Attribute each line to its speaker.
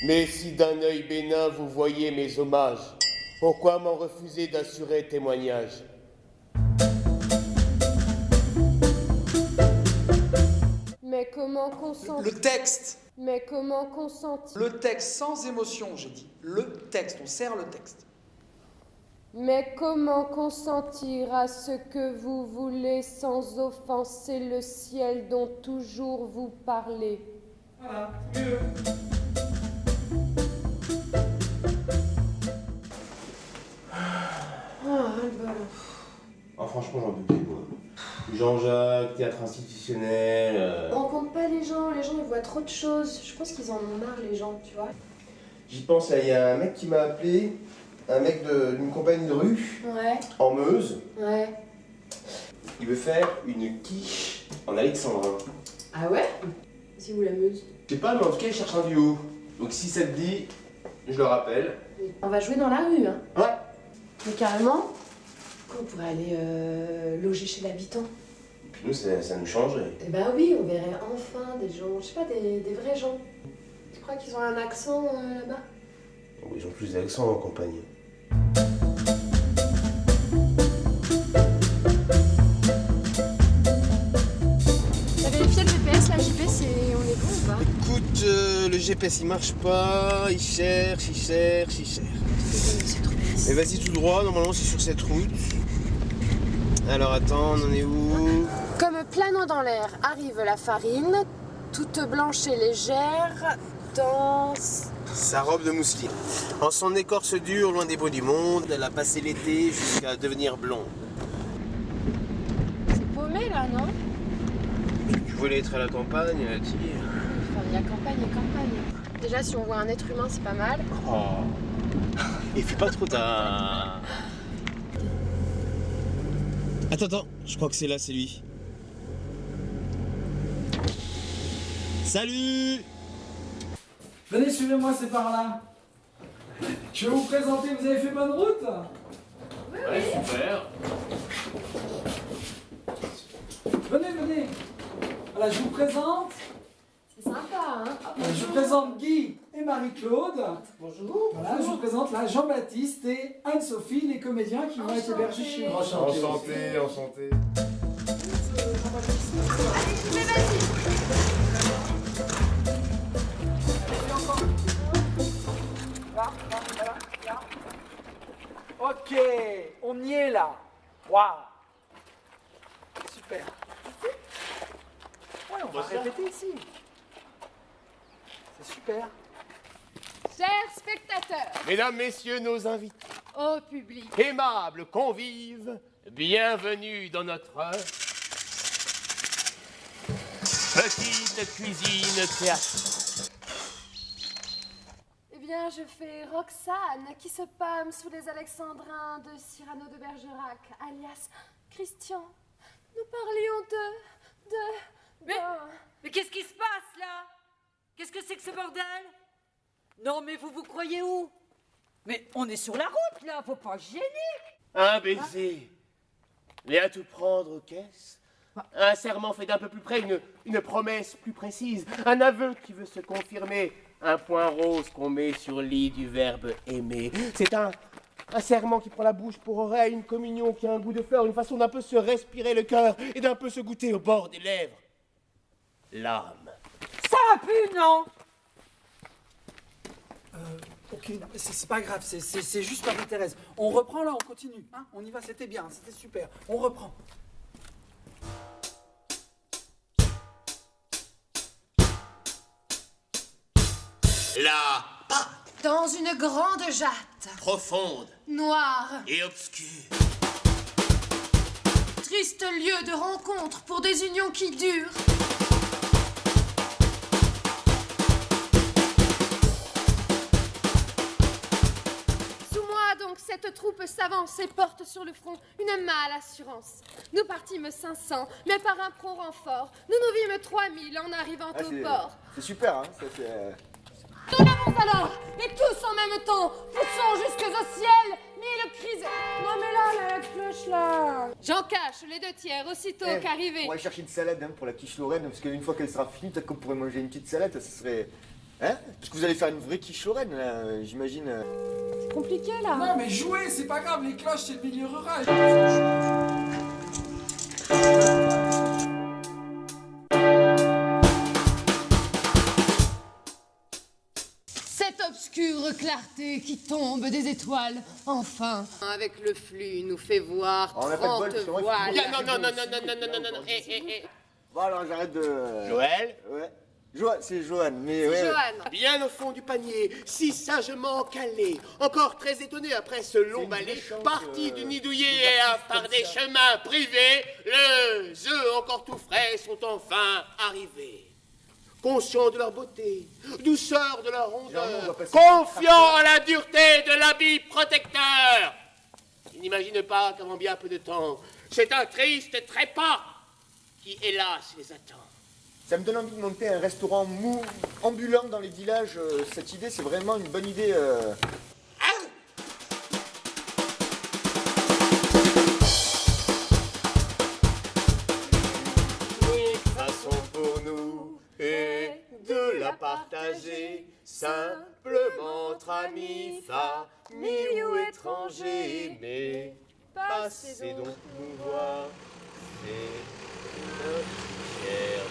Speaker 1: Mais si d'un œil bénin vous voyez mes hommages, pourquoi m'en refuser d'assurer témoignage?
Speaker 2: Mais comment consentir?
Speaker 3: Le texte.
Speaker 2: Mais comment consentir?
Speaker 3: Le texte sans émotion, j'ai dit. Le texte, on sert le texte.
Speaker 2: Mais comment consentir à ce que vous voulez sans offenser le ciel dont toujours vous parlez?
Speaker 4: Voilà, mieux.
Speaker 1: Ah, franchement, j'en peux plus, moi. Jean-Jacques, théâtre institutionnel.
Speaker 5: On rencontre pas les gens ils voient trop de choses. Je pense qu'ils en ont marre les gens, tu vois.
Speaker 1: J'y pense, il y a un mec qui m'a appelé, un mec d'une compagnie de rue,
Speaker 5: Ouais,
Speaker 1: en Meuse.
Speaker 5: ouais.
Speaker 1: Il veut faire une quiche en alexandrin.
Speaker 5: Ah ouais? C'est où la Meuse?
Speaker 1: Je sais pas, mais en tout cas, il cherche un duo. Donc si ça te dit, je le rappelle.
Speaker 5: On va jouer dans la rue, hein.
Speaker 1: Ouais.
Speaker 5: Mais carrément, on pourrait aller loger chez l'habitant.
Speaker 1: Puis nous, ça nous changerait.
Speaker 5: Eh ben oui, on verrait enfin des gens, je sais pas, des vrais gens. Tu crois qu'ils ont un accent là-bas?
Speaker 1: Oh, ils ont plus d'accent en campagne.
Speaker 5: T'as vérifié le GPS, la JP, on est bon ou pas?
Speaker 1: Écoute, le GPS il marche pas, il cherche.
Speaker 5: C'est trop bien.
Speaker 1: Mais vas-y tout droit, normalement c'est sur cette route. Alors attends, on en est où?
Speaker 2: Comme planant dans l'air arrive la farine, toute blanche et légère, dans...
Speaker 1: Sa robe de mousseline. En son écorce dure, loin des beaux du monde, elle a passé l'été jusqu'à devenir blonde.
Speaker 2: C'est paumé là, non?
Speaker 1: Tu voulais être à la campagne, tire.
Speaker 2: Enfin, il y a campagne et campagne. Déjà, si on voit un être humain, c'est pas mal.
Speaker 1: Oh. Et fais pas trop ta... Attends, je crois que c'est là, c'est lui. Salut!
Speaker 4: Venez, suivez-moi, c'est par là. Je vais vous présenter, vous avez fait bonne route?
Speaker 1: Ouais, super.
Speaker 4: Venez. Voilà, je vous présente.
Speaker 5: C'est sympa, hein.
Speaker 4: Je vous présente Guy et Marie-Claude.
Speaker 5: Bonjour.
Speaker 4: Voilà, je vous présente là Jean-Baptiste et Anne-Sophie, les comédiens qui vont être hébergés chez nous.
Speaker 1: Enchanté.
Speaker 4: Ok, on y est là. Waouh. Super. Ouais, on va répéter ici. C'est super.
Speaker 2: Chers spectateurs,
Speaker 1: Mesdames, messieurs, nos invités,
Speaker 2: au public,
Speaker 1: aimables convives, bienvenue dans notre petite cuisine théâtre.
Speaker 2: eh bien, je fais Roxane, qui se pâme sous les alexandrins de Cyrano de Bergerac, alias Christian. Nous parlions
Speaker 6: Mais qu'est-ce qui se passe là? Qu'est-ce que c'est que ce bordel? Non mais vous croyez où? Mais on est sur la route là, faut pas se gêner.
Speaker 1: Un baiser, mais à tout prendre aux caisses. Un serment fait d'un peu plus près, une promesse plus précise, un aveu qui veut se confirmer, un point rose qu'on met sur le lit du verbe aimer. C'est un serment qui prend la bouche pour oreille, une communion qui a un goût de fleur, une façon d'un peu se respirer le cœur et d'un peu se goûter au bord des lèvres. L'âme.
Speaker 6: Ça pue, non?
Speaker 4: Ok, non, mais c'est pas grave, c'est juste Marie-Thérèse. On reprend là, on continue. Hein, on y va, c'était bien, c'était super. On reprend.
Speaker 1: La pâte
Speaker 2: dans une grande jatte,
Speaker 1: profonde
Speaker 2: noire,
Speaker 1: et obscure.
Speaker 2: triste lieu de rencontre pour des unions qui durent. Sous moi donc cette troupe s'avance et porte sur le front une mâle assurance. Nous partîmes 500, mais par un prompt renfort, nous nous vîmes 3000 en arrivant au port.
Speaker 7: C'est super, hein,
Speaker 2: Nous l'avons alors, et tous en même temps, poussons jusque au ciel, mille cris. Non mais là, la cloche là. J'en cache les 2/3 aussitôt qu'arrivé.
Speaker 7: On va chercher une salade hein, pour la quiche Lorraine, parce qu'une fois qu'elle sera finie, peut-être qu'on pourrait manger une petite salade, ça serait Hein? Parce que vous allez faire une vraie quiche lorraine, là, j'imagine.
Speaker 2: C'est compliqué là.
Speaker 4: Non, mais jouer, c'est pas grave, les cloches, c'est le milieu rural.
Speaker 2: Cette obscure clarté qui tombe des étoiles, enfin, avec le flux, nous fait voir
Speaker 7: On n'a pas de bol,
Speaker 2: 30
Speaker 7: c'est vrai,
Speaker 2: voiles.
Speaker 1: Non.
Speaker 7: Bon, alors j'arrête de.
Speaker 1: Joël,
Speaker 7: Ouais. C'est Johan, mais
Speaker 2: C'est
Speaker 7: ouais.
Speaker 2: Johan.
Speaker 1: bien au fond du panier, si sagement calé, encore très étonné après ce long
Speaker 7: une
Speaker 1: balai,
Speaker 7: méchante,
Speaker 1: parti du nid douillet
Speaker 7: des artistes
Speaker 1: par
Speaker 7: comme
Speaker 1: des
Speaker 7: ça.
Speaker 1: chemins privés, les œufs encore tout frais sont enfin arrivés. Conscients de leur beauté, douceur de leur
Speaker 7: Généralement, on va
Speaker 1: rondeur,
Speaker 7: passer
Speaker 1: confiants à la dureté de l'habit protecteur. Ils n'imaginent pas qu'avant bien peu de temps, c'est un triste trépas qui, hélas, les attend.
Speaker 7: Ça me donne envie de monter un restaurant ambulant dans les villages. Cette idée, c'est vraiment une bonne idée.
Speaker 1: Façon pour nous et de la partager simplement entre amis, famille ou étrangers. Mais passez donc nous voir, c'est notre chère